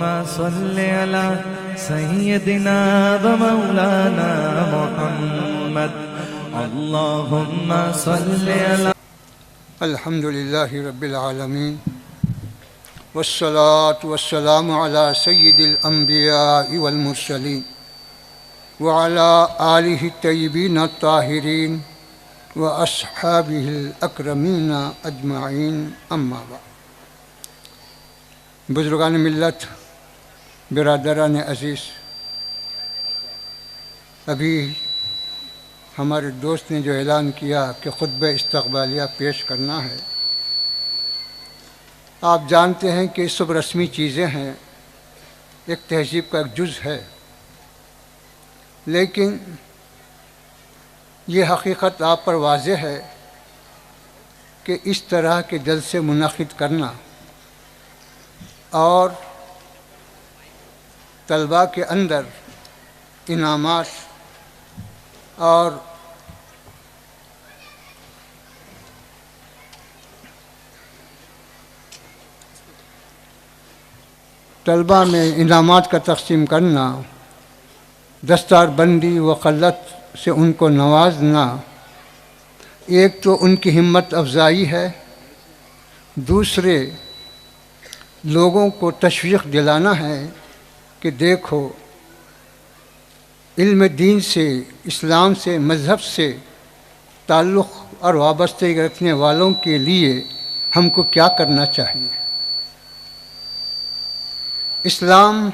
صل على سيدنا ومولانا محمد اللهم صل على الحمد للہ رب العالمین والصلاة والسلام على سید الانبیاء والمرسلین وعلى آلہ الطیبین الطاہرین واصحابہ الاکرمین اجمعین اما بعد۔ بزرگان ملت، برادران عزیز، ابھی ہمارے دوست نے جو اعلان کیا کہ خطبہ استقبالیہ پیش کرنا ہے، آپ جانتے ہیں کہ سب رسمی چیزیں ہیں، ایک تہذیب کا ایک جز ہے، لیکن یہ حقیقت آپ پر واضح ہے کہ اس طرح کے جلسے منعقد کرنا اور طلباء کے اندر انعامات اور طلباء میں انعامات کا تقسیم کرنا، دستار بندی و خلت سے ان کو نوازنا، ایک تو ان کی ہمت افزائی ہے، دوسرے لوگوں کو تشویق دلانا ہے کہ دیکھو علم دین سے، اسلام سے، مذہب سے تعلق اور وابستگی رکھنے والوں کے لیے ہم کو کیا کرنا چاہیے۔ اسلام،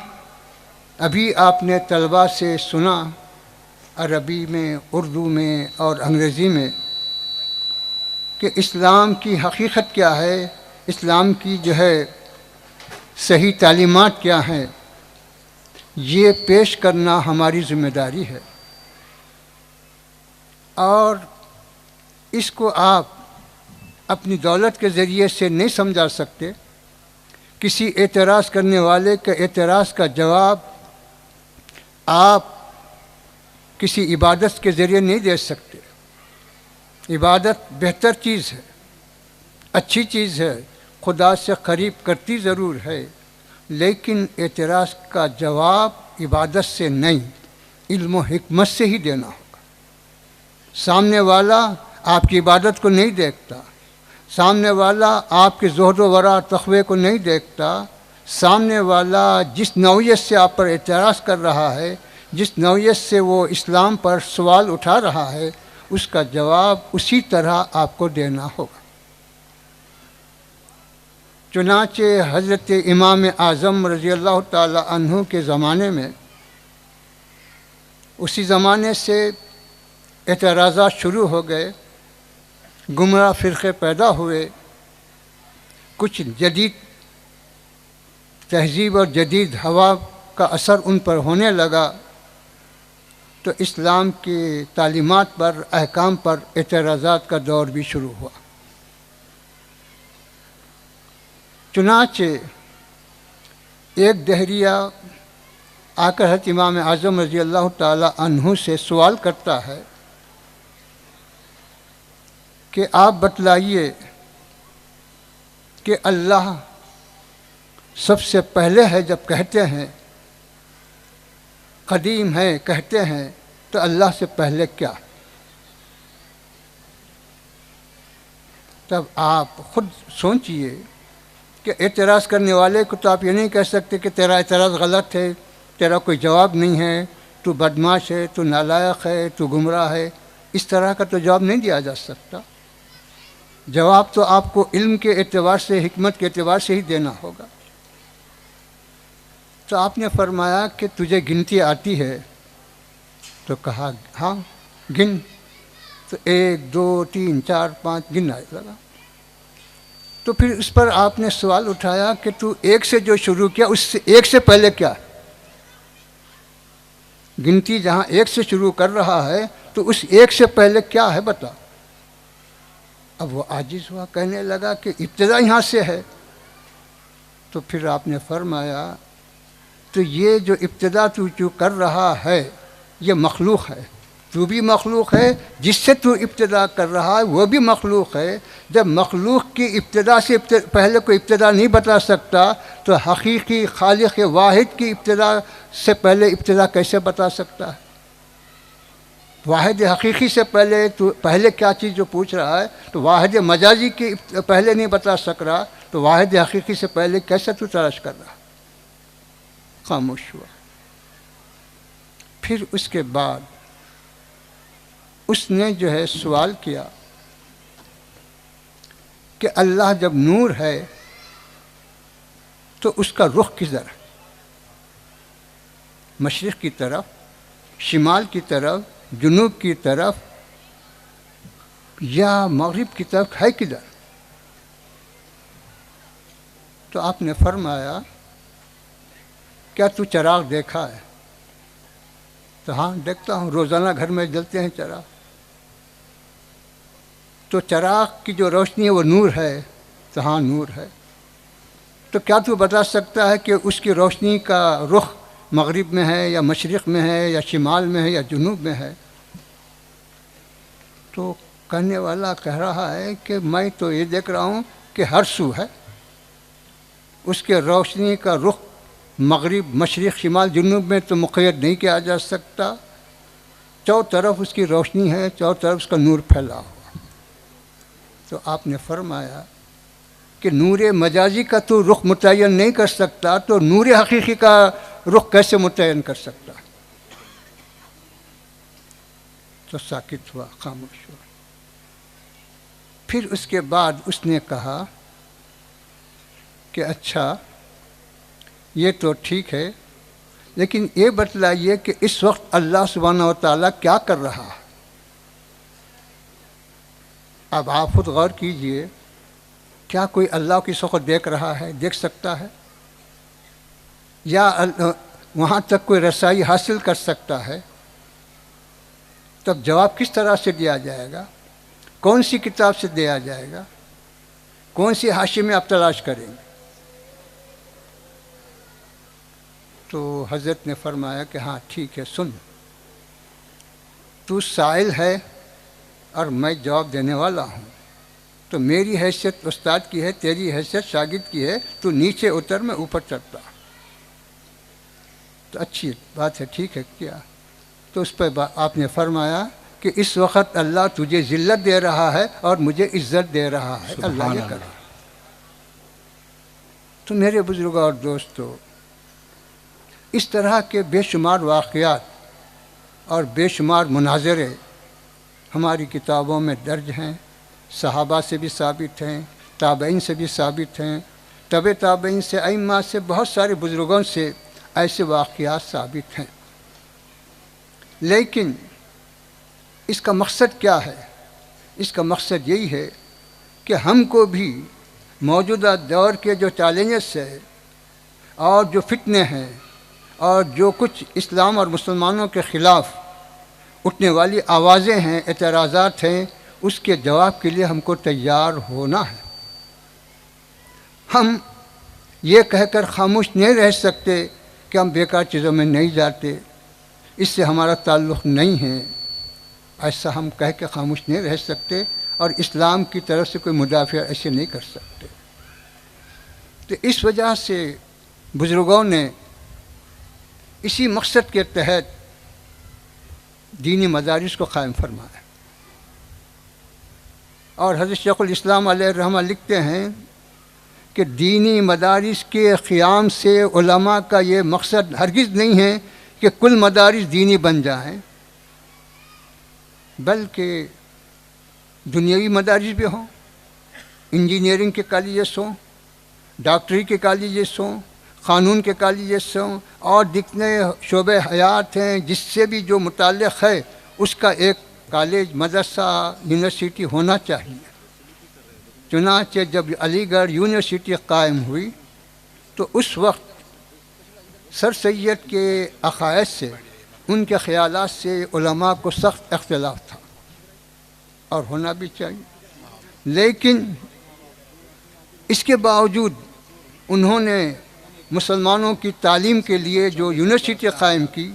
ابھی آپ نے طلباء سے سنا عربی میں، اردو میں اور انگریزی میں کہ اسلام کی حقیقت کیا ہے، اسلام کی جو ہے صحیح تعلیمات کیا ہیں، یہ پیش کرنا ہماری ذمہ داری ہے، اور اس کو آپ اپنی دولت کے ذریعے سے نہیں سمجھا سکتے۔ کسی اعتراض کرنے والے کے اعتراض کا جواب آپ کسی عبادت کے ذریعے نہیں دے سکتے۔ عبادت بہتر چیز ہے، اچھی چیز ہے، خدا سے قریب کرتی ضرور ہے، لیکن اعتراض کا جواب عبادت سے نہیں، علم و حکمت سے ہی دینا ہوگا۔ سامنے والا آپ کی عبادت کو نہیں دیکھتا، سامنے والا آپ کے زہد و ورع تقوی کو نہیں دیکھتا، سامنے والا جس نوعیت سے آپ پر اعتراض کر رہا ہے، جس نوعیت سے وہ اسلام پر سوال اٹھا رہا ہے، اس کا جواب اسی طرح آپ کو دینا ہوگا۔ چنانچہ حضرت امام اعظم رضی اللہ تعالی عنہ کے زمانے میں، اسی زمانے سے اعتراضات شروع ہو گئے، گمراہ فرقے پیدا ہوئے، کچھ جدید تہذیب اور جدید ہوا کا اثر ان پر ہونے لگا، تو اسلام کی تعلیمات پر، احکام پر اعتراضات کا دور بھی شروع ہوا۔ چنانچہ ایک دہریہ آ کر حضرت امام اعظم رضی اللہ تعالی عنہ سے سوال کرتا ہے کہ آپ بتلائیے کہ اللہ سب سے پہلے ہے، جب کہتے ہیں قدیم ہے کہتے ہیں، تو اللہ سے پہلے کیا؟ تب آپ خود سوچئے کہ اعتراض کرنے والے کو تو آپ یہ نہیں کہہ سکتے کہ تیرا اعتراض غلط ہے، تیرا کوئی جواب نہیں ہے، تو بدمعاش ہے، تو نالائق ہے، تو گمراہ ہے، اس طرح کا تو جواب نہیں دیا جا سکتا۔ جواب تو آپ کو علم کے اعتبار سے، حکمت کے اعتبار سے ہی دینا ہوگا۔ تو آپ نے فرمایا کہ تجھے گنتی آتی ہے؟ تو کہا ہاں گن، تو 1 2 3 4 5 گننا لگا۔ تو پھر اس پر آپ نے سوال اٹھایا کہ تو 1 سے جو شروع کیا، اس سے 1 سے پہلے کیا؟ گنتی جہاں 1 سے شروع کر رہا ہے، تو اس 1 سے پہلے کیا ہے بتا۔ اب وہ عاجز ہوا، کہنے لگا کہ ابتدا یہاں سے ہے۔ تو پھر آپ نے فرمایا تو یہ جو ابتدا تو کر رہا ہے یہ مخلوق ہے، تو بھی مخلوق ہے، جس سے تو ابتدا کر رہا ہے وہ بھی مخلوق ہے، جب مخلوق کی ابتدا سے پہلے کوئی ابتدا نہیں بتا سکتا تو حقیقی خالق واحد کی ابتدا سے پہلے ابتدا کیسے بتا سکتا ہے؟ واحد حقیقی سے پہلے تو پہلے کیا چیز جو پوچھ رہا ہے، تو واحد مجازی کی پہلے نہیں بتا سک رہا تو واحد حقیقی سے پہلے کیسے تو تلاش کر رہا؟ خاموش ہوا۔ پھر اس کے بعد اس نے جو ہے سوال کیا کہ اللہ جب نور ہے تو اس کا رخ کدھر ہے؟ مشرق کی طرف، شمال کی طرف، جنوب کی طرف یا مغرب کی طرف ہے کدھر؟ تو آپ نے فرمایا کیا تو چراغ دیکھا ہے؟ تو ہاں دیکھتا ہوں، روزانہ گھر میں جلتے ہیں چراغ۔ تو چراغ کی جو روشنی ہے وہ نور ہے؟ تو ہاں نور ہے۔ تو کیا تو بتا سکتا ہے کہ اس کی روشنی کا رخ مغرب میں ہے یا مشرق میں ہے یا شمال میں ہے یا جنوب میں ہے؟ تو کہنے والا کہہ رہا ہے کہ میں تو یہ دیکھ رہا ہوں کہ ہر سو ہے، اس کے روشنی کا رخ مغرب، مشرق، شمال، جنوب میں تو مقید نہیں کیا جا سکتا، چاروں طرف اس کی روشنی ہے، چاروں طرف اس کا نور پھیلا ہوا۔ تو آپ نے فرمایا کہ نور مجازی کا تو رخ متعین نہیں کر سکتا تو نور حقیقی کا رخ کیسے متعین کر سکتا؟ تو ساکت ہوا، خاموش ہوا۔ پھر اس کے بعد اس نے کہا کہ اچھا یہ تو ٹھیک ہے، لیکن یہ بتلائیے کہ اس وقت اللہ سبحانہ و تعالیٰ کیا کر رہا ہے؟ اب آپ خود غور کیجئے، کیا کوئی اللہ کی سخت دیکھ رہا ہے، دیکھ سکتا ہے؟ یا وہاں تک کوئی رسائی حاصل کر سکتا ہے؟ تب جواب کس طرح سے دیا جائے گا؟ کون سی کتاب سے دیا جائے گا؟ کون سی حاشیے میں آپ تلاش کریں گے؟ تو حضرت نے فرمایا کہ ہاں ٹھیک ہے، سن، تو سائل ہے اور میں جواب دینے والا ہوں، تو میری حیثیت استاد کی ہے، تیری حیثیت شاگرد کی ہے، تو نیچے اتر، میں اوپر چڑھتا۔ تو اچھی بات ہے، ٹھیک ہے کیا؟ تو اس پہ آپ نے فرمایا کہ اس وقت اللہ تجھے ذلت دے رہا ہے اور مجھے عزت دے رہا ہے، اللہ یہ کرے۔ تو میرے بزرگوں اور دوستو، اس طرح کے بے شمار واقعات اور بے شمار مناظرے ہماری کتابوں میں درج ہیں، صحابہ سے بھی ثابت ہیں، تابعین سے بھی ثابت ہیں، تبع تابعین سے، ائمہ سے، بہت سارے بزرگوں سے ایسے واقعات ثابت ہیں۔ لیکن اس کا مقصد کیا ہے؟ اس کا مقصد یہی ہے کہ ہم کو بھی موجودہ دور کے جو چیلنجز ہیں اور جو فتنے ہیں اور جو کچھ اسلام اور مسلمانوں کے خلاف اٹھنے والی آوازیں ہیں، اعتراضات ہیں، اس کے جواب کے لیے ہم کو تیار ہونا ہے۔ ہم یہ کہہ کر خاموش نہیں رہ سکتے کہ ہم بیکار چیزوں میں نہیں جاتے، اس سے ہمارا تعلق نہیں ہے، ایسا ہم کہہ کے خاموش نہیں رہ سکتے، اور اسلام کی طرف سے کوئی مدافع ایسے نہیں کر سکتے۔ تو اس وجہ سے بزرگوں نے اسی مقصد کے تحت دینی مدارس کو قائم فرمایا، اور حضرت شیخ الاسلام علیہ الرحمہ لکھتے ہیں کہ دینی مدارس کے قیام سے علماء کا یہ مقصد ہرگز نہیں ہے کہ کل مدارس دینی بن جائیں، بلکہ دنیاوی مدارس بھی ہوں، انجینئرنگ کے کالجز ہوں، ڈاکٹری کے کالجز ہوں، قانون کے کالجز ہوں، اور جتنے شعبے حیات ہیں جس سے بھی جو متعلق ہے اس کا ایک کالج، مدرسہ، یونیورسٹی ہونا چاہیے۔ چنانچہ جب علی گڑھ یونیورسٹی قائم ہوئی تو اس وقت سر سید کے عقائد سے، ان کے خیالات سے علماء کو سخت اختلاف تھا، اور ہونا بھی چاہیے، لیکن اس کے باوجود انہوں نے مسلمانوں کی تعلیم کے لیے جو یونیورسٹی قائم کی،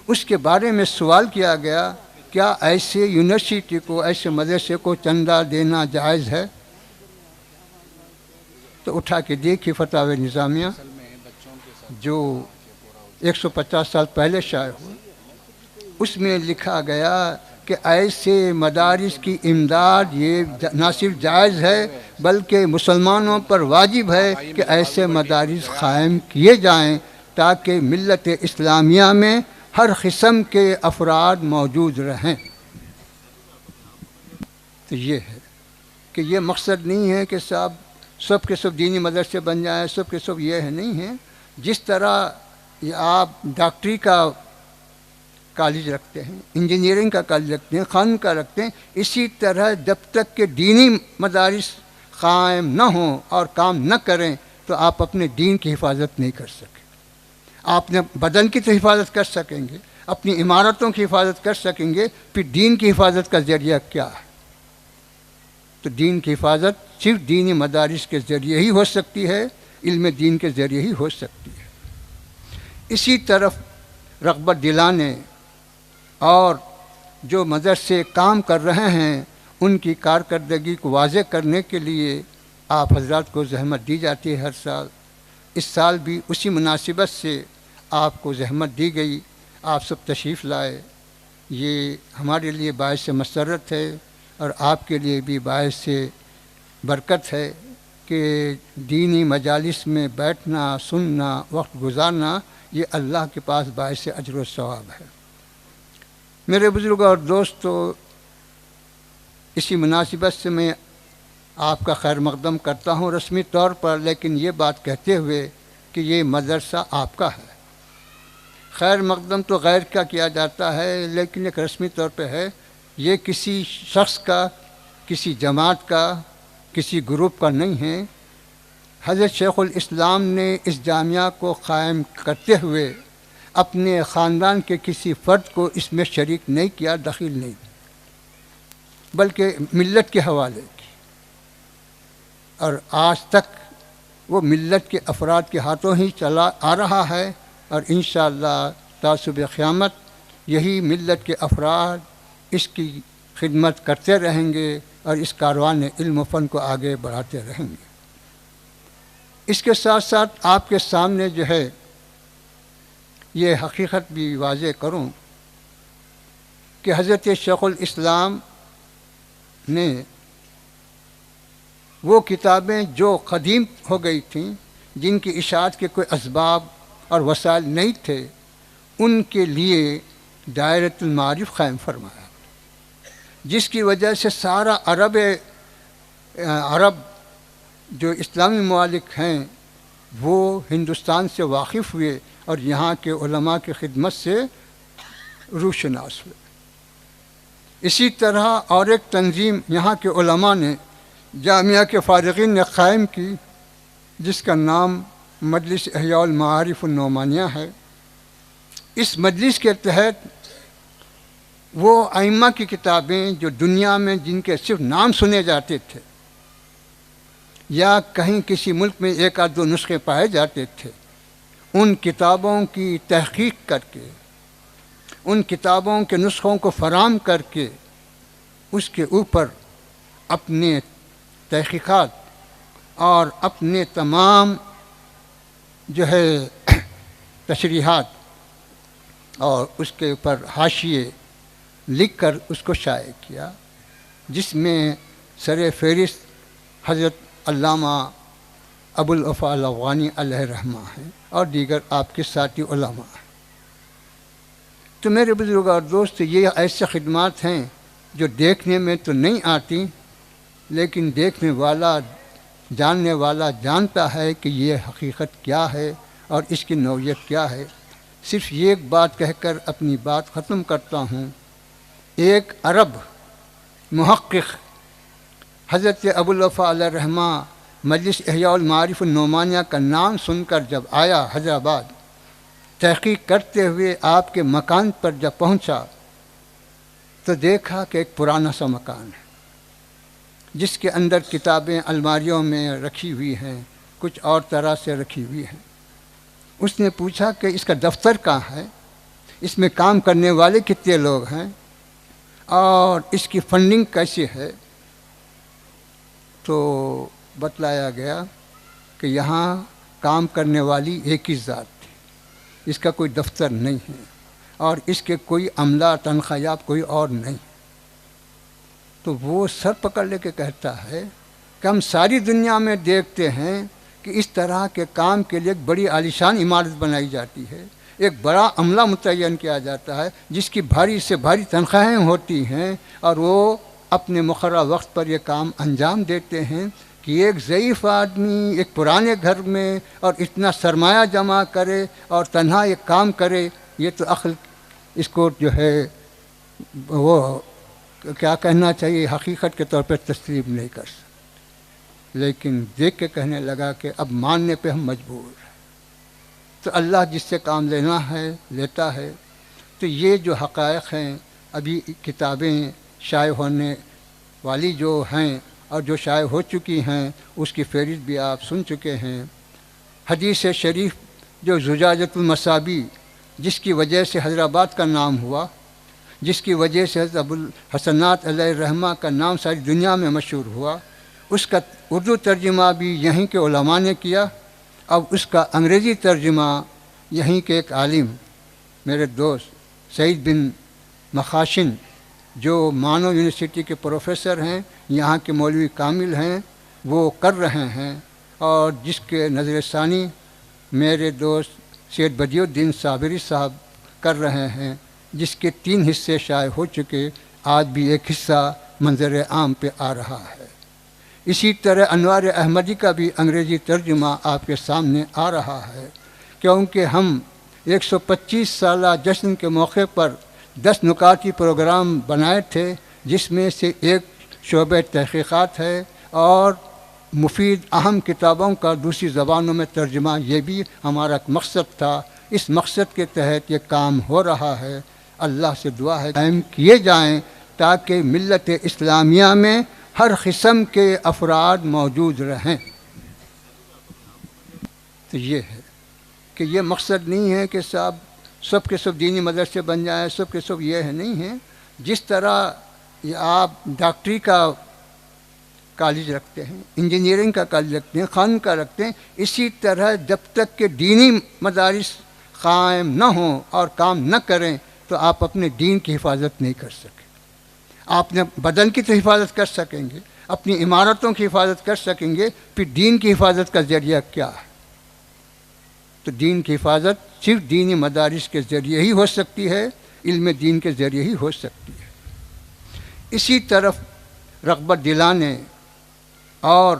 اس کے بارے میں سوال کیا گیا، کیا ایسے یونیورسٹی کو، ایسے مدرسے کو چندہ دینا جائز ہے؟ تو اٹھا کے دیکھی فتاوی نظامیہ جو 150 سال پہلے شائع ہوا، اس میں لکھا گیا کہ ایسے مدارس کی امداد یہ نہ صرف جائز ہے بلکہ مسلمانوں پر واجب ہے کہ ایسے مدارس قائم کیے جائیں تاکہ ملت اسلامیہ میں ہر قسم کے افراد موجود رہیں۔ تو یہ ہے کہ یہ مقصد نہیں ہے کہ سب کے سب دینی مدرسے بن جائیں، سب کے سب یہ ہے نہیں ہے۔ جس طرح یہ آپ ڈاکٹری کا کالج رکھتے ہیں، انجینئرنگ کا کالج رکھتے ہیں، قانون کا رکھتے ہیں، اسی طرح جب تک کہ دینی مدارس قائم نہ ہوں اور کام نہ کریں تو آپ اپنے دین کی حفاظت نہیں کر سکیں۔ آپ اپنے بدن کی تو حفاظت کر سکیں گے، اپنی عمارتوں کی حفاظت کر سکیں گے، پھر دین کی حفاظت کا ذریعہ کیا ہے؟ تو دین کی حفاظت صرف دینی مدارس کے ذریعے ہی ہو سکتی ہے، علم دین کے ذریعے ہی ہو سکتی ہے۔ اسی طرف رغبت دلانے اور جو مدرسے کام کر رہے ہیں ان کی کارکردگی کو واضح کرنے کے لیے آپ حضرات کو زحمت دی جاتی ہے ہر سال۔ اس سال بھی اسی مناسبت سے آپ کو زحمت دی گئی، آپ سب تشریف لائے، یہ ہمارے لیے باعث مسرت ہے اور آپ کے لیے بھی باعث برکت ہے کہ دینی مجالس میں بیٹھنا، سننا، وقت گزارنا یہ اللہ کے پاس باعث اجر و ثواب ہے۔ میرے بزرگوں اور دوستو، اسی مناسبت سے میں آپ کا خیر مقدم کرتا ہوں رسمی طور پر، لیکن یہ بات کہتے ہوئے کہ یہ مدرسہ آپ کا ہے۔ خیر مقدم تو غیر کا کیا جاتا ہے، لیکن ایک رسمی طور پہ ہے، یہ کسی شخص کا، کسی جماعت کا، کسی گروپ کا نہیں ہے۔ حضرت شیخ الاسلام نے اس جامعہ کو قائم کرتے ہوئے اپنے خاندان کے کسی فرد کو اس میں شریک نہیں کیا، دخیل نہیں، بلکہ ملت کے حوالے کی، اور آج تک وہ ملت کے افراد کے ہاتھوں ہی چلا آ رہا ہے، اور انشاءاللہ تا صبح قیامت یہی ملت کے افراد اس کی خدمت کرتے رہیں گے اور اس کاروان علم و فن کو آگے بڑھاتے رہیں گے۔ اس کے ساتھ ساتھ آپ کے سامنے جو ہے یہ حقیقت بھی واضح کروں کہ حضرت شیخ الاسلام نے وہ کتابیں جو قدیم ہو گئی تھیں، جن کی اشاعت کے کوئی اسباب اور وسائل نہیں تھے، ان کے لیے دائرۃ المعارف قائم فرمایا، جس کی وجہ سے سارا عرب جو اسلامی ممالک ہیں وہ ہندوستان سے واقف ہوئے اور یہاں کے علماء کی خدمت سے روشناس ہوئے۔ اسی طرح اور ایک تنظیم یہاں کے علماء نے، جامعہ کے فارغین نے قائم کی، جس کا نام مجلس احیاء المعارف النعمانیہ ہے۔ اس مجلس کے تحت وہ ائمہ کی کتابیں جو دنیا میں جن کے صرف نام سنے جاتے تھے یا کہیں کسی ملک میں ایک آدھ دو نسخے پائے جاتے تھے، ان کتابوں کی تحقیق کر کے، ان کتابوں کے نسخوں کو فراہم کر کے اس کے اوپر اپنے تحقیقات اور اپنے تمام جو ہے تشریحات اور اس کے اوپر حاشیے لکھ کر اس کو شائع کیا، جس میں سر فہرست حضرت علامہ ابو الوفا الافغانی علیہ رحمہ ہیں اور دیگر آپ کے ساتھی علماء ہیں۔ تو میرے بزرگ اور دوست، یہ ایسے خدمات ہیں جو دیکھنے میں تو نہیں آتی، لیکن دیکھنے والا، جاننے والا جانتا ہے کہ یہ حقیقت کیا ہے اور اس کی نوعیت کیا ہے۔ صرف یہ ایک بات کہہ کر اپنی بات ختم کرتا ہوں۔ ایک عرب محقق حضرت ابو الوفا علیہ رحمہ مجلس احیاء المعارف النعمانیہ کا نام سن کر جب آیا حیدرآباد، تحقیق کرتے ہوئے آپ کے مکان پر جب پہنچا تو دیکھا کہ ایک پرانا سا مکان ہے، جس کے اندر کتابیں الماریوں میں رکھی ہوئی ہیں، کچھ اور طرح سے رکھی ہوئی ہیں۔ اس نے پوچھا کہ اس کا دفتر کہاں ہے، اس میں کام کرنے والے کتنے لوگ ہیں اور اس کی فنڈنگ کیسی ہے؟ تو بتلایا گیا کہ یہاں کام کرنے والی ایک ہی ذات تھی، اس کا کوئی دفتر نہیں ہے اور اس کے کوئی عملہ تنخواہ یاب کوئی اور نہیں۔ تو وہ سر پکڑ لے کے کہتا ہے کہ ہم ساری دنیا میں دیکھتے ہیں کہ اس طرح کے کام کے لیے ایک بڑی عالیشان عمارت بنائی جاتی ہے، ایک بڑا عملہ متعین کیا جاتا ہے جس کی بھاری سے بھاری تنخواہیں ہوتی ہیں، اور وہ اپنے مقررہ وقت پر یہ کام انجام دیتے ہیں کہ ایک ضعیف آدمی ایک پرانے گھر میں اور اتنا سرمایہ جمع کرے اور تنہا ایک کام کرے، یہ تو عقل اس کو جو ہے وہ کیا کہنا چاہیے، حقیقت کے طور پہ تسلیم نہیں کر سکتے۔ لیکن دیکھ کے کہنے لگا کہ اب ماننے پہ ہم مجبور ہیں، تو اللہ جس سے کام لینا ہے لیتا ہے۔ تو یہ جو حقائق ہیں، ابھی کتابیں شائع ہونے والی جو ہیں اور جو شائع ہو چکی ہیں اس کی فہرست بھی آپ سن چکے ہیں۔ حدیث شریف جو زجاجۃ المصابیح، جس کی وجہ سے حیدرآباد کا نام ہوا، جس کی وجہ سے حضرت ابوالحسنات علیہ الرحمہ کا نام ساری دنیا میں مشہور ہوا، اس کا اردو ترجمہ بھی یہیں کے علماء نے کیا۔ اب اس کا انگریزی ترجمہ یہیں کے ایک عالم میرے دوست سعید بن مخاشن، جو مانو یونیورسٹی کے پروفیسر ہیں، یہاں کے مولوی کامل ہیں، وہ کر رہے ہیں، اور جس کے نظر ثانی میرے دوست سید بدیع الدین صابری صاحب کر رہے ہیں، جس کے 3 حصے شائع ہو چکے، آج بھی ایک حصہ منظر عام پہ آ رہا ہے۔ اسی طرح انوار احمدی کا بھی انگریزی ترجمہ آپ کے سامنے آ رہا ہے، کیونکہ ہم 125 سالہ جشن کے موقع پر 10 نکاتی پروگرام بنائے تھے، جس میں سے ایک شعبہ تحقیقات ہے اور مفید اہم کتابوں کا دوسری زبانوں میں ترجمہ، یہ بھی ہمارا ایک مقصد تھا۔ اس مقصد کے تحت یہ کام ہو رہا ہے۔ اللہ سے دعا ہے قائم کیے جائیں تاکہ ملت اسلامیہ میں ہر قسم کے افراد موجود رہیں۔ تو یہ ہے کہ یہ مقصد نہیں ہے کہ صاحب سب کے سب دینی مدرسے بن جائیں، سب کے سب یہ ہے نہیں ہے۔ جس طرح یہ آپ ڈاکٹری کا کالج رکھتے ہیں، انجینئرنگ کا کالج رکھتے ہیں، قانون کا رکھتے ہیں، اسی طرح جب تک کہ دینی مدارس قائم نہ ہوں اور کام نہ کریں تو آپ اپنے دین کی حفاظت نہیں کر سکیں۔ آپ نے بدن کی تو حفاظت کر سکیں گے، اپنی عمارتوں کی حفاظت کر سکیں گے، پھر دین کی حفاظت کا ذریعہ کیا ہے؟ تو دین کی حفاظت صرف دینی مدارس کے ذریعے ہی ہو سکتی ہے، علم دین کے ذریعے ہی ہو سکتی ہے۔ اسی طرف رغبت دلانے اور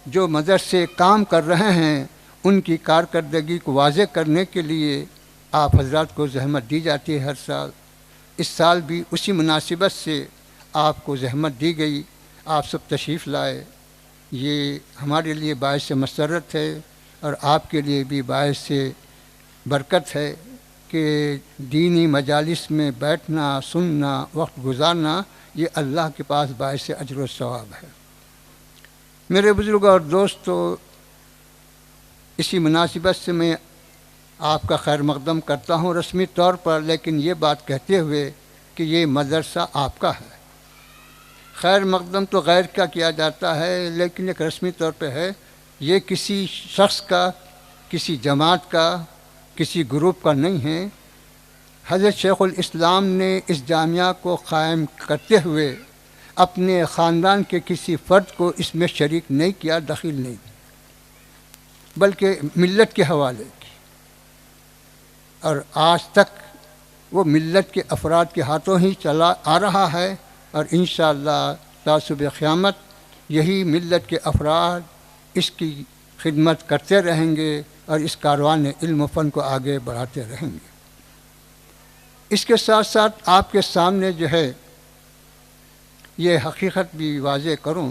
جو مدرسے کام کر رہے ہیں ان کی کارکردگی کو واضح کرنے کے لیے آپ حضرات کو زحمت دی جاتی ہے ہر سال۔ اس سال بھی اسی مناسبت سے آپ کو زحمت دی گئی، آپ سب تشریف لائے، یہ ہمارے لیے باعث مسرت ہے اور آپ کے لیے بھی باعث برکت ہے کہ دینی مجالس میں بیٹھنا، سننا، وقت گزارنا، یہ اللہ کے پاس باعث اجر و ثواب ہے۔ میرے بزرگ اور دوستو، اسی مناسبت سے میں آپ کا خیر مقدم کرتا ہوں رسمی طور پر، لیکن یہ بات کہتے ہوئے کہ یہ مدرسہ آپ کا ہے۔ خیر مقدم تو غیر کا کیا جاتا ہے، لیکن ایک رسمی طور پہ ہے، یہ کسی شخص کا، کسی جماعت کا، کسی گروپ کا نہیں ہے۔ حضرت شیخ الاسلام نے اس جامعہ کو قائم کرتے ہوئے اپنے خاندان کے کسی فرد کو اس میں شریک نہیں کیا، دخیل نہیں، بلکہ ملت کے حوالے کی، اور آج تک وہ ملت کے افراد کے ہاتھوں ہی چلا آ رہا ہے، اور انشاءاللہ تا صبح قیامت یہی ملت کے افراد اس کی خدمت کرتے رہیں گے اور اس کاروان علم و فن کو آگے بڑھاتے رہیں گے۔ اس کے ساتھ ساتھ آپ کے سامنے جو ہے یہ حقیقت بھی واضح کروں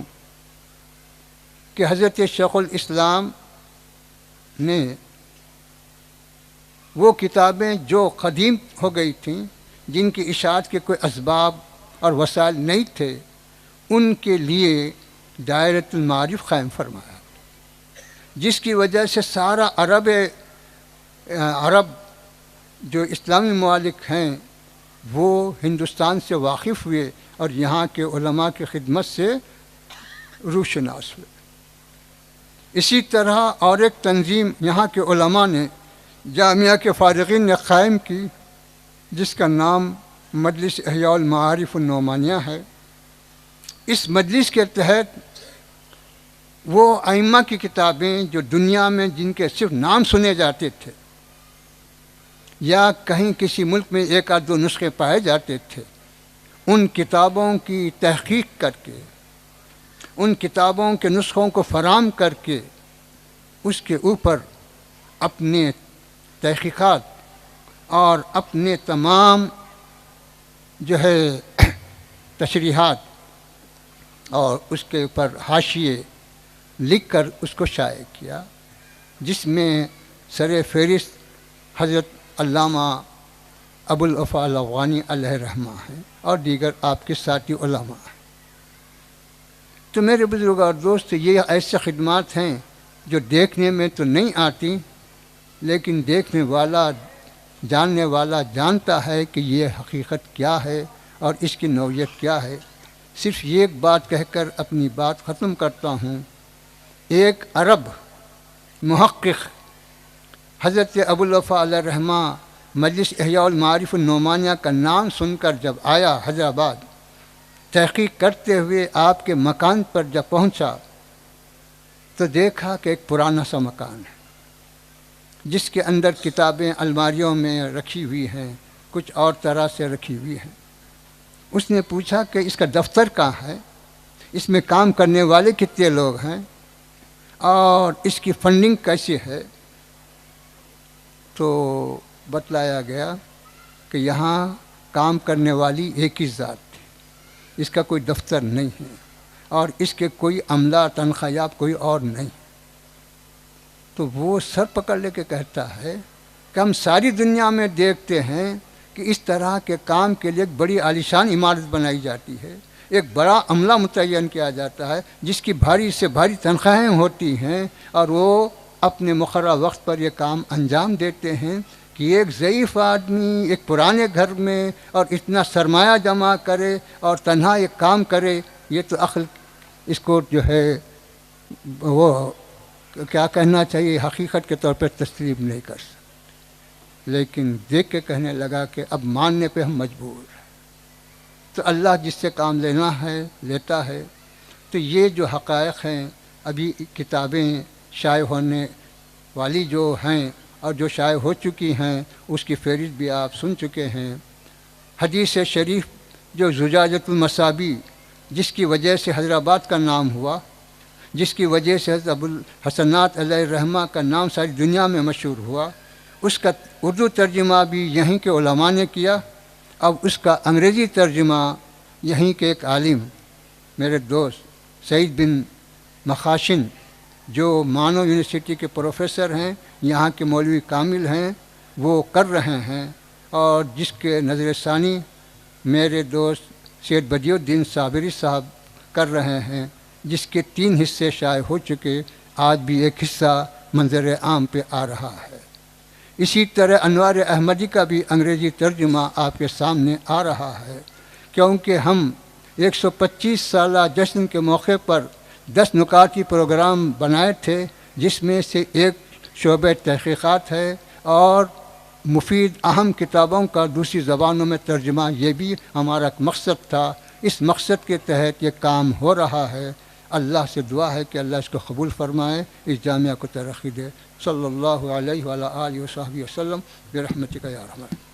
کہ حضرت شیخ الاسلام نے وہ کتابیں جو قدیم ہو گئی تھیں، جن کی اشاعت کے کوئی اسباب اور وسائل نہیں تھے، ان کے لیے دائرۃ المعارف قائم فرمایا، جس کی وجہ سے سارا عرب جو اسلامی ممالک ہیں وہ ہندوستان سے واقف ہوئے اور یہاں کے علماء کی خدمت سے روشناس ہوئے۔ اسی طرح اور ایک تنظیم یہاں کے علماء نے جامعہ کے فارغین نے قائم کی، جس کا نام مجلس احیاء المعارف النعمانیہ ہے۔ اس مجلس کے تحت وہ ائمہ کی کتابیں جو دنیا میں جن کے صرف نام سنے جاتے تھے یا کہیں کسی ملک میں ایک آدھ دو نسخے پائے جاتے تھے، ان کتابوں کی تحقیق کر کے، ان کتابوں کے نسخوں کو فراہم کر کے اس کے اوپر اپنے تحقیقات اور اپنے تمام جو ہے تشریحات اور اس کے اوپر حاشیے لکھ کر اس کو شائع کیا، جس میں سر فہرست حضرت علامہ ابو الوفا الافغانی علیہ رحمہ ہیں اور دیگر آپ کے ساتھی علماء ہیں۔ تو میرے بزرگ اور دوست، یہ ایسے خدمات ہیں جو دیکھنے میں تو نہیں آتی، لیکن دیکھنے والا، جاننے والا جانتا ہے کہ یہ حقیقت کیا ہے اور اس کی نوعیت کیا ہے۔ صرف یہ ایک بات کہہ کر اپنی بات ختم کرتا ہوں۔ ایک عرب محقق حضرت ابو الوفا علیہ رحمہ مجلس احیاء المعارف النعمانیہ کا نام سن کر جب آیا حیدرآباد، تحقیق کرتے ہوئے آپ کے مکان پر جب پہنچا تو دیکھا کہ ایک پرانا سا مکان ہے، جس کے اندر کتابیں الماریوں میں رکھی ہوئی ہیں، کچھ اور طرح سے رکھی ہوئی ہیں۔ اس نے پوچھا کہ اس کا دفتر کہاں ہے، اس میں کام کرنے والے کتنے لوگ ہیں اور اس کی فنڈنگ کیسی ہے؟ تو بتلایا گیا کہ یہاں کام کرنے والی ایک ہی ذات تھی، اس کا کوئی دفتر نہیں ہے اور اس کے کوئی عملہ تنخواہ یاب کوئی اور نہیں۔ تو وہ سر پکڑ لے کے کہتا ہے کہ ہم ساری دنیا میں دیکھتے ہیں کہ اس طرح کے کام کے لیے ایک بڑی عالیشان عمارت بنائی جاتی ہے، ایک بڑا عملہ متعین کیا جاتا ہے جس کی بھاری سے بھاری تنخواہیں ہوتی ہیں، اور وہ اپنے مقررہ وقت پر یہ کام انجام دیتے ہیں کہ ایک ضعیف آدمی ایک پرانے گھر میں اور اتنا سرمایہ جمع کرے اور تنہا ایک کام کرے، یہ تو عقل اس کو جو ہے وہ کیا کہنا چاہیے، حقیقت کے طور پر تسلیم نہیں کر سکتے۔ لیکن دیکھ کے کہنے لگا کہ اب ماننے پہ ہم مجبور ہیں۔ تو اللہ جس سے کام لینا ہے لیتا ہے۔ تو یہ جو حقائق ہیں، ابھی کتابیں شائع ہونے والی جو ہیں اور جو شائع ہو چکی ہیں اس کی فہرست بھی آپ سن چکے ہیں۔ حدیث شریف جو زجاجۃ المصابیح، جس کی وجہ سے حیدرآباد کا نام ہوا، جس کی وجہ سے حضرت ابو الحسنات علیہ رحمہ کا نام ساری دنیا میں مشہور ہوا، اس کا اردو ترجمہ بھی یہیں کے علماء نے کیا۔ اب اس کا انگریزی ترجمہ یہیں کے ایک عالم میرے دوست سعید بن مخاشن، جو مانو یونیورسٹی کے پروفیسر ہیں، یہاں کے مولوی کامل ہیں، وہ کر رہے ہیں، اور جس کے نظر ثانی میرے دوست سید بدیع الدین صابری صاحب کر رہے ہیں، جس کے 3 حصے شائع ہو چکے، آج بھی ایک حصہ منظر عام پہ آ رہا ہے۔ اسی طرح انوار احمدی کا بھی انگریزی ترجمہ آپ کے سامنے آ رہا ہے، کیونکہ ہم 125 سالہ جشن کے موقع پر 10 نکاتی پروگرام بنائے تھے، جس میں سے ایک شعبہ تحقیقات ہے اور مفید اہم کتابوں کا دوسری زبانوں میں ترجمہ، یہ بھی ہمارا ایک مقصد تھا۔ اس مقصد کے تحت یہ کام ہو رہا ہے۔ اللہ سے دعا ہے کہ اللہ اس کو قبول فرمائے، اس جامعہ کو ترقی دے۔ صلی اللہ علیہ وآلہ آلہ وصحبہ وسلم برحمتک یا ارحم الراحمین۔